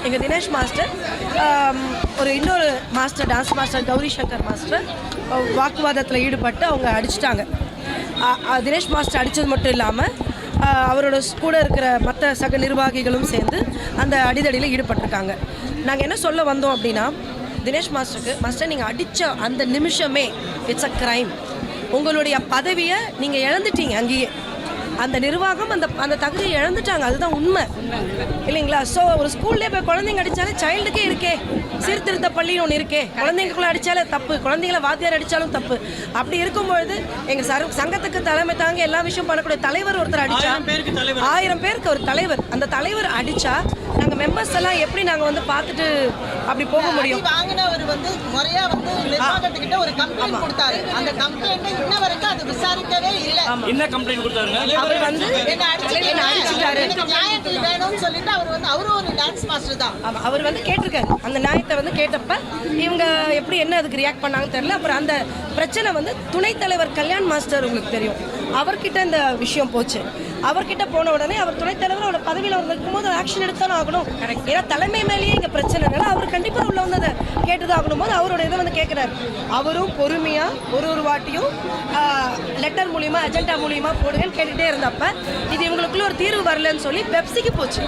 எங்கள் தினேஷ் மாஸ்டர் ஒரு இன்னொரு master dance master Gowri Shankar master வாக்குவாதத்தில் ஈடுபட்டு அவங்க அடிச்சிட்டாங்க. தினேஷ் மாஸ்டர் அடித்தது மட்டும் இல்லாமல் அவரோட கூட இருக்கிற மற்ற சக நிர்வாகிகளும் சேர்ந்து அந்த அடிதடியில் ஈடுபட்டிருக்காங்க. நாங்கள் என்ன சொல்ல வந்தோம் அப்படின்னா, தினேஷ் மாஸ்டர் நீங்கள் அடித்த அந்த நிமிஷமே இட்ஸ் அ கிரைம். உங்களுடைய பதவியை நீங்கள் இழந்துட்டீங்க. அங்கேயே அந்த நிர்வாகம் அந்த தகுதியை இழந்துட்டாங்க. அதுதான் உண்மை இல்லைங்களா? ஸோ ஒரு ஸ்கூல்லே போய் குழந்தைங்க அடித்தாலே சைல்டுக்கே இருக்கே, சீர்திருத்த பள்ளின்னு ஒன்று இருக்கே, குழந்தைங்களுக்குள்ள அடித்தாலே தப்பு, குழந்தைங்கள வாத்தியார் அடித்தாலும் தப்பு. அப்படி இருக்கும்பொழுது எங்கள் சங்கத்துக்கு தலைமை தாங்க எல்லா விஷயம் பண்ணக்கூடிய தலைவர் ஒருத்தர் அடித்தா 1000 பேருக்கு ஒரு தலைவர், அந்த தலைவர் அடித்தா நாங்கள் மெம்பர்ஸ் எல்லாம் எப்படி நாங்கள் வந்து பார்த்துட்டு அப்படி போக முடியும்? வாங்கினவர் வந்து முறையா வந்து நிர்வாகத்துக்கிட்ட ஒரு கம்ப்ளைண்ட் கொடுத்தாரு. அந்த கம்ப்ளைண்ட் இன்ன வரைக்கும் அது விசாரிக்கவே இல்லை. என்ன கம்ப்ளைண்ட் கொடுத்தாருங்க? அவர் வந்து என்ன அடிச்சிட்டாரு, நியாயம் வேணும்னு சொல்லிட்டு அவரும் ஒரு டான்ஸ் மாஸ்டர் தான். அவர் வந்து கேட்டிருக்காரு. அந்த நியாயத்தை வந்து கேட்டப்ப இவங்க எப்படி என்ன அதுக்கு ரியாக்ட் பண்ணாங்கன்னு தெரியல. அப்புறம் அந்த பிரச்சனை வந்து துணைத் தலைவர் கல்யாண் மாஸ்டர் உங்களுக்கு தெரியும், அவர்கிட்ட இந்த விஷயம் போச்சு. அவர்கிட்ட போன உடனே அவர் துணைத் தலைவர் அவரோட பதவியில் அவர் இருக்கும்போது ஆக்ஷன் எடுத்தாலும் ஆகணும். ஏன்னா தலைமை மேலேயே இங்கே பிரச்சனை, அவர் கண்டிப்பாக உள்ள வந்து அதை கேட்டுதான் ஆகணும் போது அவரோட இதை வந்து கேட்குறாரு. அவரும் பொறுமையாக ஒரு வாட்டியும் லெட்டர் மூலியமாக அஜெண்டா மூலியமாக போடுங்கன்னு கேட்டுகிட்டே இருந்தப்ப இது இவங்களுக்குள்ள ஒரு தீர்வு வரலன்னு சொல்லி பெப்சிக்கு போச்சு.